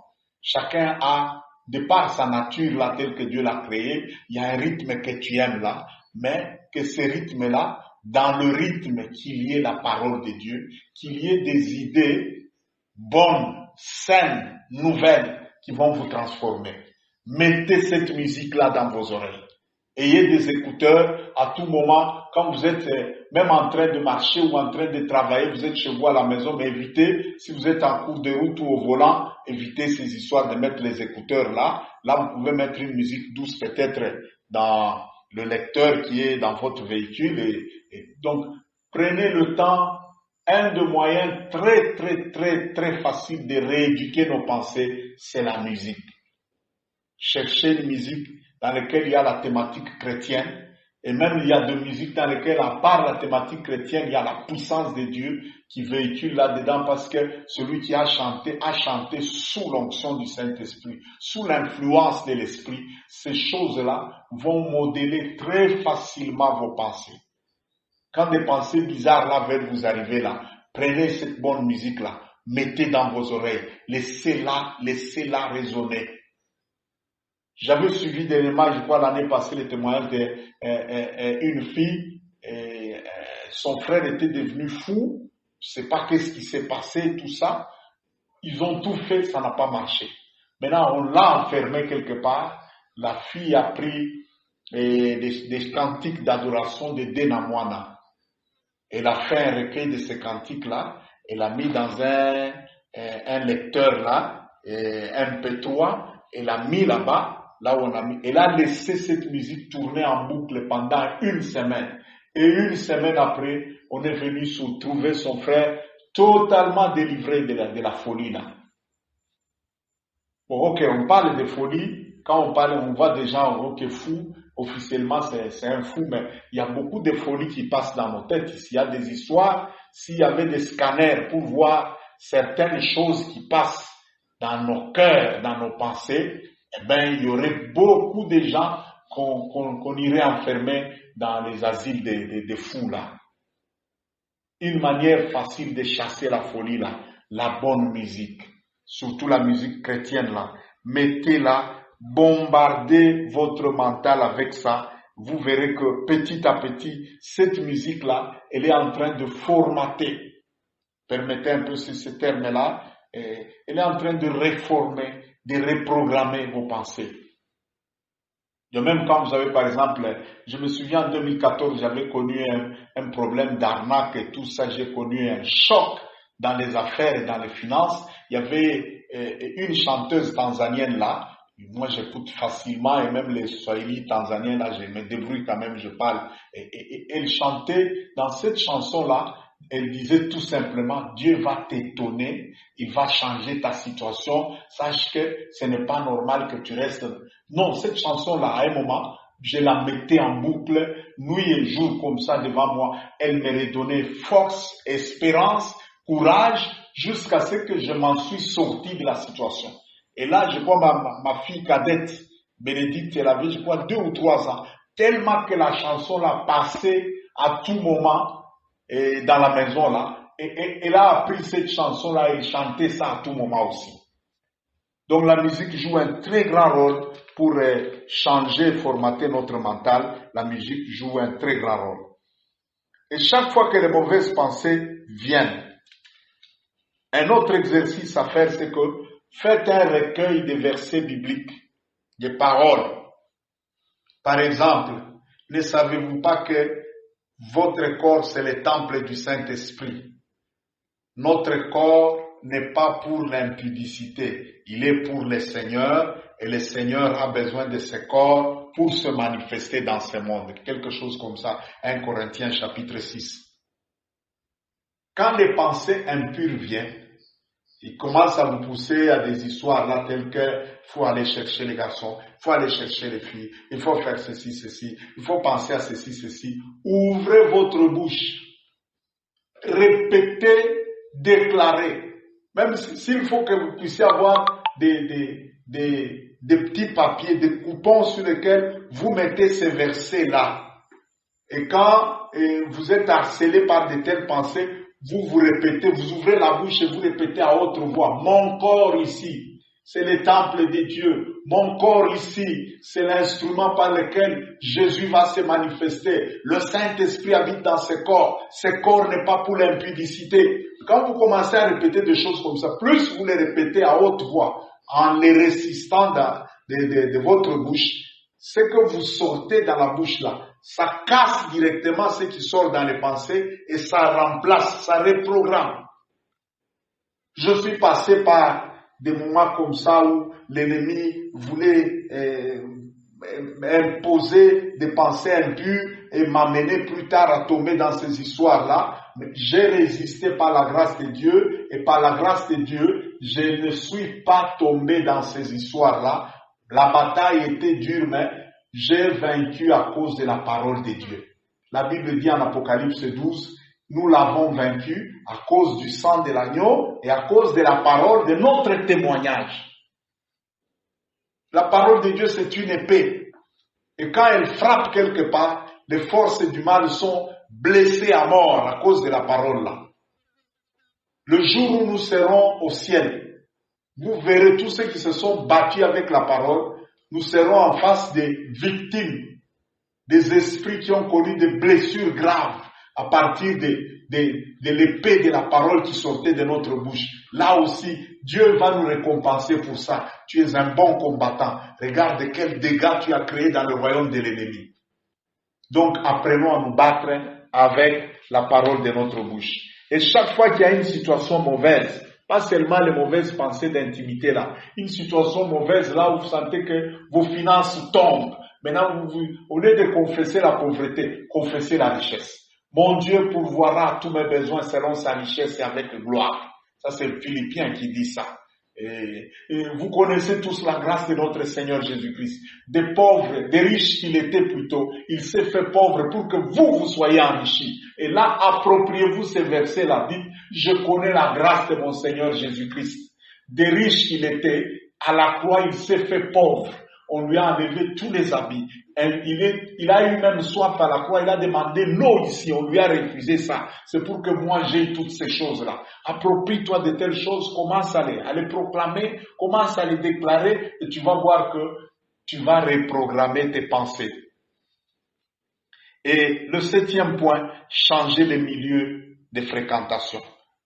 Chacun a, de par sa nature là, telle que Dieu l'a créée, il y a un rythme que tu aimes là, mais que ce rythme là, dans le rythme qu'il y ait la parole de Dieu, qu'il y ait des idées bonnes, saines, nouvelles qui vont vous transformer. Mettez cette musique-là dans vos oreilles. Ayez des écouteurs à tout moment, quand vous êtes même en train de marcher ou en train de travailler, vous êtes chez vous à la maison, mais évitez, si vous êtes en cours de route ou au volant, évitez ces histoires de mettre les écouteurs là. Là, vous pouvez mettre une musique douce peut-être dans le lecteur qui est dans votre véhicule. Donc, prenez le temps, un des moyens très, très, très, très facile de rééduquer nos pensées, c'est la musique. Cherchez une musique dans laquelle il y a la thématique chrétienne, et même il y a des musiques dans lesquelles, à part la thématique chrétienne, il y a la puissance de Dieu qui véhicule là-dedans, parce que celui qui a chanté sous l'onction du Saint-Esprit, sous l'influence de l'Esprit. Ces choses-là vont modeler très facilement vos pensées. Quand des pensées bizarres là veulent vous arriver là, prenez cette bonne musique là, mettez dans vos oreilles, laissez-la résonner. J'avais suivi dernièrement, je crois l'année passée, le témoignage d'une fille, son frère était devenu fou, je ne sais pas qu'est-ce qui s'est passé, tout ça. Ils ont tout fait, ça n'a pas marché. Maintenant, on l'a enfermé quelque part. La fille a pris des cantiques d'adoration de Denamwana. Elle a fait un recueil de ces cantiques-là. Elle a mis dans un lecteur là, MP3. Elle a mis là-bas. Là où on a mis, elle a laissé cette musique tourner en boucle pendant 1 semaine. Et 1 semaine après, on est venu trouver son frère totalement délivré de la folie là. Bon, ok, on parle de folie. Quand on parle, on voit des gens, ok, fous. Officiellement, c'est un fou, mais il y a beaucoup de folies qui passent dans nos têtes. S'il y a des histoires, s'il y avait des scanners pour voir certaines choses qui passent dans nos cœurs, dans nos pensées, eh ben, il y aurait beaucoup de gens qu'on irait enfermer dans les asiles des fous là. Une manière facile de chasser la folie là, la bonne musique. surtout la musique chrétienne là. Mettez-la, bombardez votre mental avec ça. Vous verrez que petit à petit, cette musique-là, elle est en train de formater. Permettez un peu ce terme-là. Elle est en train de réformer, de reprogrammer vos pensées. De même quand vous avez par exemple, je me souviens en 2014, j'avais connu un problème d'arnaque et tout ça, j'ai connu un choc dans les affaires et dans les finances. Il y avait une chanteuse tanzanienne là, moi j'écoute facilement et même les Swahili tanzaniens là, je me débrouille quand même, je parle. Et elle chantait dans cette chanson là, elle disait tout simplement, Dieu va t'étonner, il va changer ta situation, sache que ce n'est pas normal que tu restes. Non, cette chanson-là, à un moment, je la mettais en boucle, nuit et jour comme ça devant moi. Elle me redonnait force, espérance, courage, jusqu'à ce que je m'en suis sorti de la situation. Et là, je vois ma fille cadette, Bénédicte, elle avait, je crois, 2 ou 3 ans, tellement que la chanson l'a passée à tout moment dans la maison là, et elle a appris cette chanson-là et chantait ça à tout moment aussi. Donc la musique joue un très grand rôle pour changer, formater notre mental. La musique joue un très grand rôle. Et chaque fois que les mauvaises pensées viennent, un autre exercice à faire, c'est que faites un recueil de versets bibliques, des paroles. Par exemple, ne savez-vous pas que votre corps, c'est le temple du Saint-Esprit? Notre corps n'est pas pour l'impudicité, il est pour le Seigneur, et le Seigneur a besoin de ce corps pour se manifester dans ce monde. Quelque chose comme ça, 1 Corinthiens chapitre 6. Quand les pensées impures viennent, ils commencent à vous pousser à des histoires là telles que faut aller chercher les garçons, faut aller chercher les filles, il faut faire ceci, ceci, il faut penser à ceci, ceci. Ouvrez votre bouche, répétez, déclarez. Même s'il faut que vous puissiez avoir des petits papiers, des coupons sur lesquels vous mettez ces versets-là. Et quand vous êtes harcelé par de telles pensées, vous répétez, vous ouvrez la bouche et vous répétez à haute voix, mon corps ici, c'est le temple de Dieu. Mon corps ici, c'est l'instrument par lequel Jésus va se manifester. Le Saint-Esprit habite dans ce corps. Ce corps n'est pas pour l'impudicité. Quand vous commencez à répéter des choses comme ça, plus vous les répétez à haute voix, en les résistant de votre bouche, ce que vous sortez dans la bouche là, ça casse directement ce qui sort dans les pensées et ça remplace, ça reprogramme. Je suis passé par des moments comme ça où l'ennemi voulait imposer des pensées impures et m'amener plus tard à tomber dans ces histoires-là. Mais j'ai résisté par la grâce de Dieu et par la grâce de Dieu, je ne suis pas tombé dans ces histoires-là. La bataille était dure, mais j'ai vaincu à cause de la parole de Dieu. La Bible dit en Apocalypse 12, nous l'avons vaincu à cause du sang de l'agneau et à cause de la parole de notre témoignage. La parole de Dieu, c'est une épée. Et quand elle frappe quelque part, les forces du mal sont blessées à mort à cause de la parole là. Le jour où nous serons au ciel, vous verrez tous ceux qui se sont battus avec la parole, nous serons en face des victimes, des esprits qui ont connu des blessures graves à partir de l'épée de la parole qui sortait de notre bouche. Là aussi, Dieu va nous récompenser pour ça. Tu es un bon combattant. Regarde quels dégâts tu as créés dans le royaume de l'ennemi. Donc, apprenons à nous battre avec la parole de notre bouche. Et chaque fois qu'il y a une situation mauvaise, pas seulement les mauvaises pensées d'intimité là, une situation mauvaise là où vous sentez que vos finances tombent. Maintenant, au lieu de confesser la pauvreté, confessez la richesse. Mon Dieu pourvoira à tous mes besoins selon sa richesse et avec gloire. Ça, c'est le Philippiens qui dit ça. Et vous connaissez tous la grâce de notre Seigneur Jésus-Christ. Des pauvres, des riches qu'il était plutôt, il s'est fait pauvre pour que vous soyez enrichis. Et là, appropriez-vous ces versets-là. Dites, je connais la grâce de mon Seigneur Jésus-Christ. Des riches qu'il était, à la croix, il s'est fait pauvre on lui a enlevé tous les habits. Il a eu même soif à la croix, il a demandé l'eau ici, on lui a refusé ça. C'est pour que moi j'ai toutes ces choses-là. Approprie-toi de telles choses, commence à les proclamer, commence à les déclarer et tu vas voir que tu vas reprogrammer tes pensées. Et le 7e point, changer les milieux de fréquentation.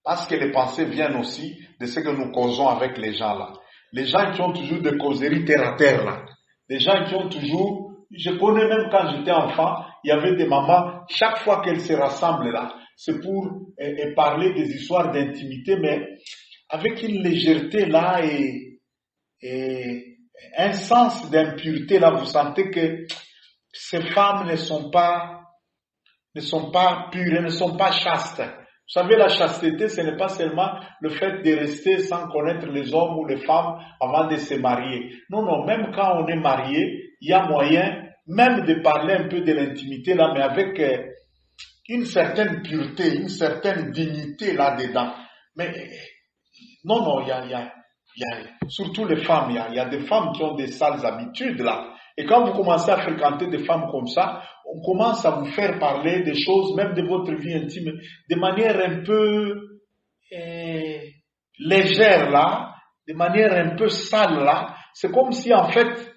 Parce que les pensées viennent aussi de ce que nous causons avec les gens là. Les gens qui ont toujours des causeries terre à terre là. Les gens qui ont toujours, je connais même quand j'étais enfant, il y avait des mamans, chaque fois qu'elles se rassemblent là, c'est pour parler des histoires d'intimité, mais avec une légèreté là et un sens d'impureté là, vous sentez que ces femmes ne sont pas pures, ne sont pas chastes. Vous savez, la chasteté, ce n'est pas seulement le fait de rester sans connaître les hommes ou les femmes avant de se marier. Non, non, même quand on est marié, il y a moyen même de parler un peu de l'intimité là, mais avec une certaine pureté, une certaine dignité là-dedans. Mais non, non, il y a surtout les femmes, il y a des femmes qui ont des sales habitudes là. Et quand vous commencez à fréquenter des femmes comme ça, on commence à vous faire parler des choses, même de votre vie intime, de manière un peu légère là, de manière un peu sale là. C'est comme si en fait,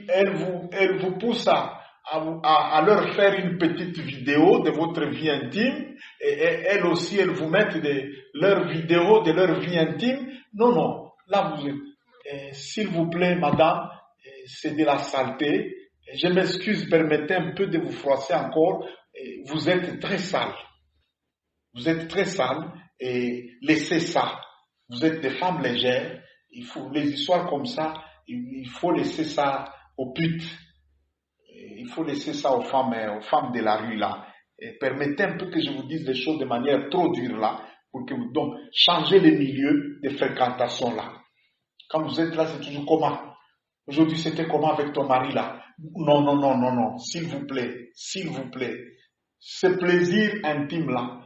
elle vous pousse à leur faire une petite vidéo de votre vie intime et elles aussi, elles vous mettent leurs vidéos de leur vie intime. Non, non, là s'il vous plaît, madame, c'est de la saleté. Je m'excuse, permettez un peu de vous froisser encore. Vous êtes très sale. Vous êtes très sale et laissez ça. Vous êtes des femmes légères. Il faut les histoires comme ça. Il faut laisser ça aux putes. Il faut laisser ça aux femmes de la rue là. Et permettez un peu que je vous dise des choses de manière trop dure là, pour que vous donc changez les milieux de fréquentation là. Quand vous êtes là, c'est toujours comment? Aujourd'hui, c'était comment avec ton mari là? Non, non, non, non, non. S'il vous plaît, s'il vous plaît. Ce plaisir intime là,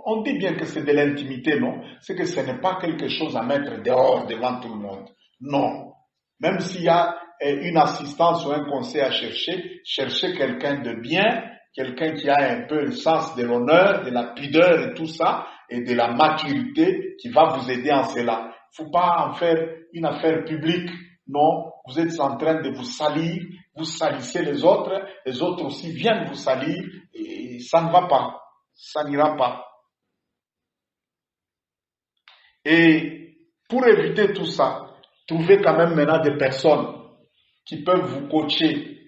on dit bien que c'est de l'intimité, non? C'est que ce n'est pas quelque chose à mettre dehors devant tout le monde. Non. Même s'il y a une assistance ou un conseil à cherchez quelqu'un de bien, quelqu'un qui a un peu le sens de l'honneur, de la pudeur et tout ça, et de la maturité qui va vous aider en cela. Il ne faut pas en faire une affaire publique. Non, vous êtes en train de vous salir, vous salissez les autres aussi viennent vous salir, et ça ne va pas, ça n'ira pas. Et pour éviter tout ça, trouvez quand même maintenant des personnes qui peuvent vous coacher,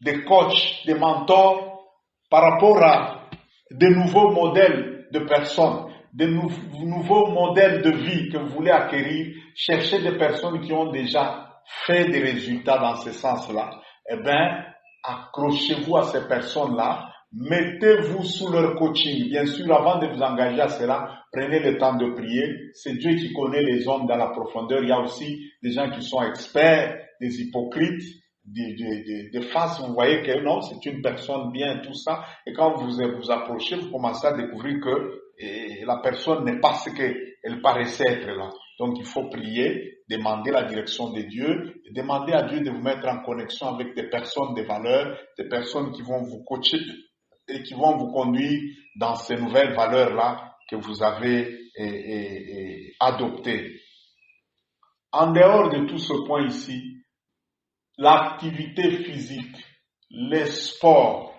des coachs, des mentors par rapport à de nouveaux modèles de personnes, de nouveaux modèles de vie que vous voulez acquérir. Cherchez des personnes qui ont déjà fait des résultats dans ce sens-là. Eh bien, accrochez-vous à ces personnes-là, mettez-vous sous leur coaching. Bien sûr, avant de vous engager à cela, prenez le temps de prier. C'est Dieu qui connaît les hommes dans la profondeur. Il y a aussi des gens qui sont experts, des hypocrites, des faces. Vous voyez que non, c'est une personne bien, tout ça. Et quand vous approchez, vous commencez à découvrir que la personne n'est pas ce qu'elle paraissait être là. Donc, il faut prier, demander la direction de Dieu, et demander à Dieu de vous mettre en connexion avec des personnes de valeur, des personnes qui vont vous coacher et qui vont vous conduire dans ces nouvelles valeurs-là que vous avez adoptées. En dehors de tout ce point ici, l'activité physique, les sports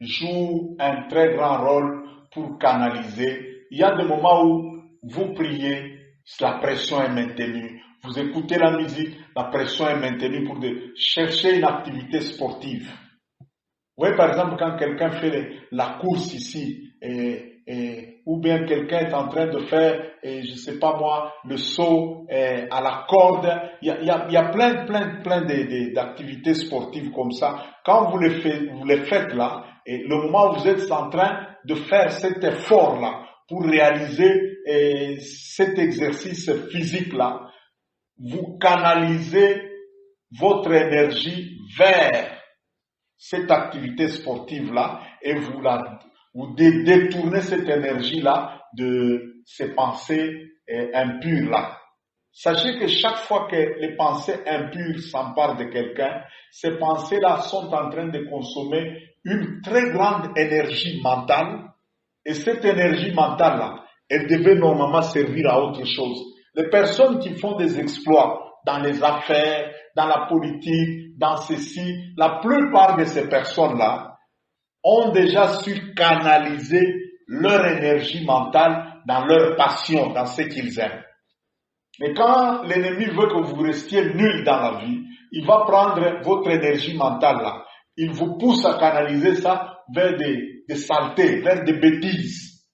jouent un très grand rôle pour canaliser. Il y a des moments où vous priez, la pression est maintenue. Vous écoutez la musique, la pression est maintenue pour chercher une activité sportive. Vous voyez, par exemple, quand quelqu'un fait la course ici, ou bien quelqu'un est en train de faire, je sais pas moi, le saut à la corde, il y a plein d'activités sportives comme ça. Quand vous les faites là, et le moment où vous êtes en train de faire cet effort là, pour réaliser cet exercice physique là, vous canalisez votre énergie vers cette activité sportive-là et vous détournez cette énergie-là de ces pensées impures-là. Sachez que chaque fois que les pensées impures s'emparent de quelqu'un, ces pensées-là sont en train de consommer une très grande énergie mentale. Et cette énergie mentale-là, elle devait normalement servir à autre chose. Les personnes qui font des exploits dans les affaires, dans la politique, dans ceci, la plupart de ces personnes-là ont déjà su canaliser leur énergie mentale dans leur passion, dans ce qu'ils aiment. Mais quand l'ennemi veut que vous restiez nul dans la vie, il va prendre votre énergie mentale là. Il vous pousse à canaliser ça vers des saletés, vers des bêtises,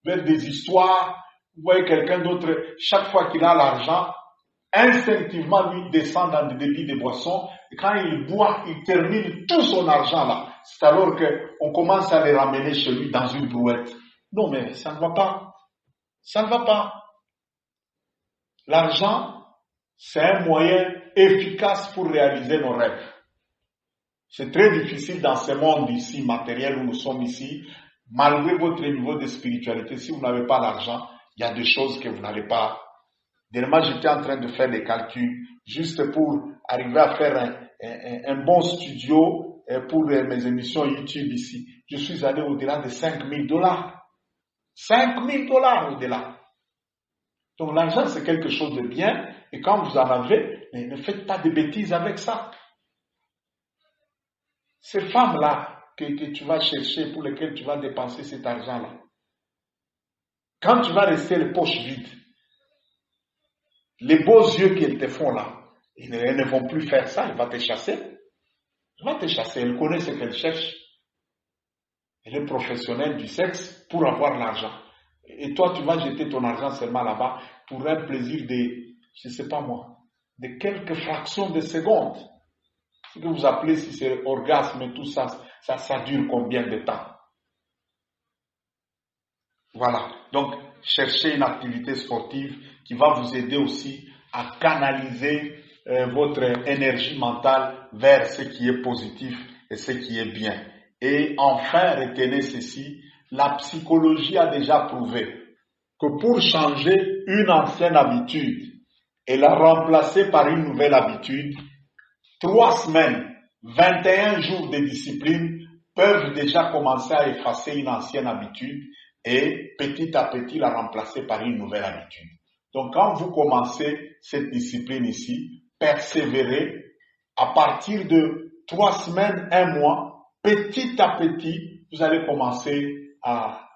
vers des histoires. Vous voyez quelqu'un d'autre, chaque fois qu'il a l'argent, instinctivement lui descend dans des débits de boissons. Et quand il boit, il termine tout son argent là. C'est alors qu'on commence à les ramener chez lui dans une brouette. Non mais ça ne va pas. Ça ne va pas. L'argent, c'est un moyen efficace pour réaliser nos rêves. C'est très difficile dans ce monde ici, matériel où nous sommes ici, malgré votre niveau de spiritualité, si vous n'avez pas l'argent, il y a des choses que vous n'avez pas. Dernièrement, j'étais en train de faire des calculs, juste pour arriver à faire un bon studio pour mes émissions YouTube ici. Je suis allé au-delà de $5,000. $5,000 au-delà. Donc l'argent, c'est quelque chose de bien, et quand vous en avez, ne faites pas de bêtises avec ça. Ces femmes-là que tu vas chercher, pour lesquelles tu vas dépenser cet argent-là, quand tu vas rester les poches vides, les beaux yeux qu'elles te font là, ils ne vont plus faire ça, ils vont te chasser. Ils vont te chasser, elles connaissent ce qu'elles cherchent. Elle est professionnelle du sexe pour avoir l'argent. Et toi, tu vas jeter ton argent seulement là-bas pour un plaisir de, je ne sais pas moi, de quelques fractions de secondes. Ce que vous appelez, si c'est orgasme et tout ça, ça dure combien de temps? Voilà. Donc, cherchez une activité sportive qui va vous aider aussi à canaliser votre énergie mentale vers ce qui est positif et ce qui est bien. Et enfin, retenez ceci, la psychologie a déjà prouvé que pour changer une ancienne habitude et la remplacer par une nouvelle habitude, 3 semaines, 21 jours de discipline peuvent déjà commencer à effacer une ancienne habitude et petit à petit la remplacer par une nouvelle habitude. Donc quand vous commencez cette discipline ici, persévérez, à partir de 3 semaines, 1 mois, petit à petit, vous allez commencer à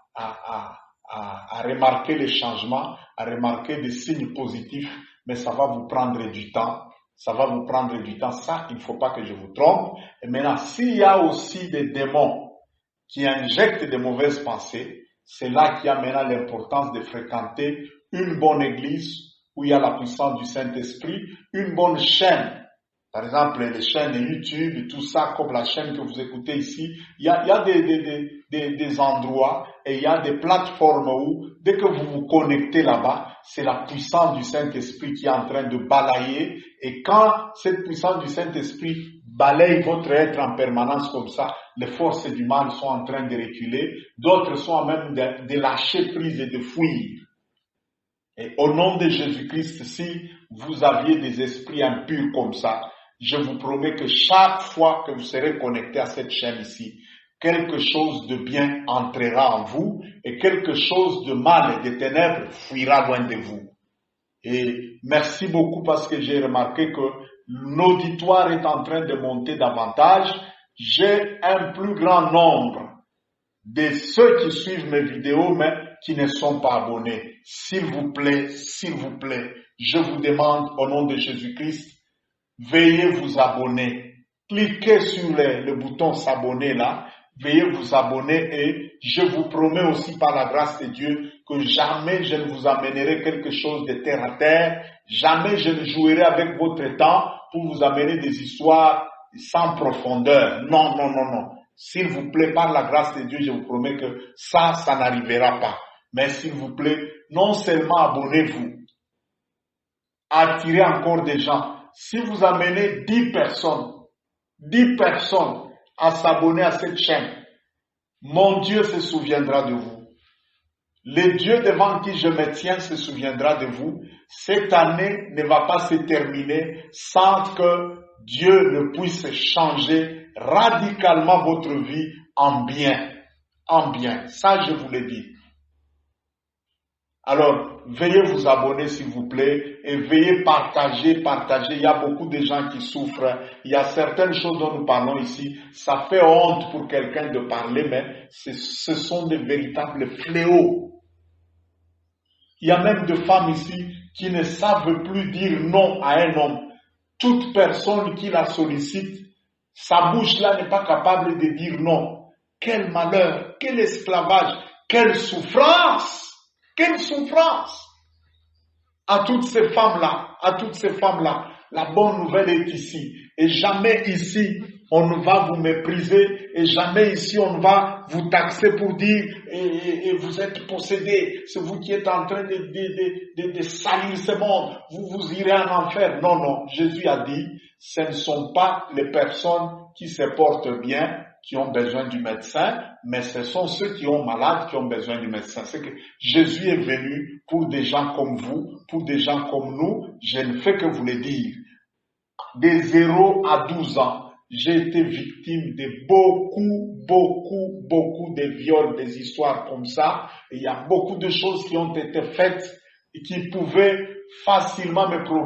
remarquer les changements, à remarquer des signes positifs, mais ça va vous prendre du temps. Ça va vous prendre du temps. Ça, il ne faut pas que je vous trompe. Et maintenant, s'il y a aussi des démons qui injectent de mauvaises pensées, c'est là qu'il y a maintenant l'importance de fréquenter une bonne église où il y a la puissance du Saint-Esprit, une bonne chaîne. Par exemple, les chaînes YouTube et tout ça, comme la chaîne que vous écoutez ici, il y a des endroits et il y a des plateformes où, dès que vous vous connectez là-bas, c'est la puissance du Saint-Esprit qui est en train de balayer. Et quand cette puissance du Saint-Esprit balaye votre être en permanence comme ça, les forces du mal sont en train de reculer, d'autres sont en même de lâcher prise et de fuir. Et au nom de Jésus-Christ, si vous aviez des esprits impurs comme ça, je vous promets que chaque fois que vous serez connecté à cette chaîne ici, quelque chose de bien entrera en vous et quelque chose de mal et de ténèbres fuira loin de vous. Et merci beaucoup parce que j'ai remarqué que l'auditoire est en train de monter davantage. J'ai un plus grand nombre de ceux qui suivent mes vidéos mais qui ne sont pas abonnés. S'il vous plaît, je vous demande au nom de Jésus-Christ, veuillez vous abonner. Cliquez sur le bouton s'abonner là. Veuillez vous abonner et je vous promets aussi par la grâce de Dieu que jamais je ne vous amènerai quelque chose de terre à terre. Jamais je ne jouerai avec votre temps pour vous amener des histoires sans profondeur. Non. S'il vous plaît, par la grâce de Dieu, je vous promets que ça n'arrivera pas. Mais s'il vous plaît, non seulement abonnez-vous, attirez encore des gens. Si vous amenez 10 personnes à s'abonner à cette chaîne, mon Dieu se souviendra de vous. Le Dieu devant qui je me tiens se souviendra de vous. Cette année ne va pas se terminer sans que Dieu ne puisse changer radicalement votre vie en bien. En bien. Ça, je vous l'ai dit. Alors, veuillez vous abonner s'il vous plaît et veuillez partager. Il y a beaucoup de gens qui souffrent. Il y a certaines choses dont nous parlons ici. Ça fait honte pour quelqu'un de parler, mais ce sont des véritables fléaux. Il y a même des femmes ici qui ne savent plus dire non à un homme. Toute personne qui la sollicite, sa bouche là n'est pas capable de dire non. Quel malheur, quel esclavage, quelle souffrance! Quelle souffrance! À toutes ces femmes-là, la bonne nouvelle est ici. Et jamais ici, on ne va vous mépriser. Et jamais ici, on ne va vous taxer pour dire et vous êtes possédé. C'est vous qui êtes en train de salir ce monde. Vous irez en enfer. Non, non. Jésus a dit, ce ne sont pas les personnes qui se portent bien qui ont besoin du médecin, mais ce sont ceux qui ont malade qui ont besoin du médecin. C'est que Jésus est venu pour des gens comme vous, pour des gens comme nous. Je ne fais que vous le dire. De 0 à 12 ans, j'ai été victime de beaucoup de viols, des histoires comme ça. Et il y a beaucoup de choses qui ont été faites et qui pouvaient facilement me provoquer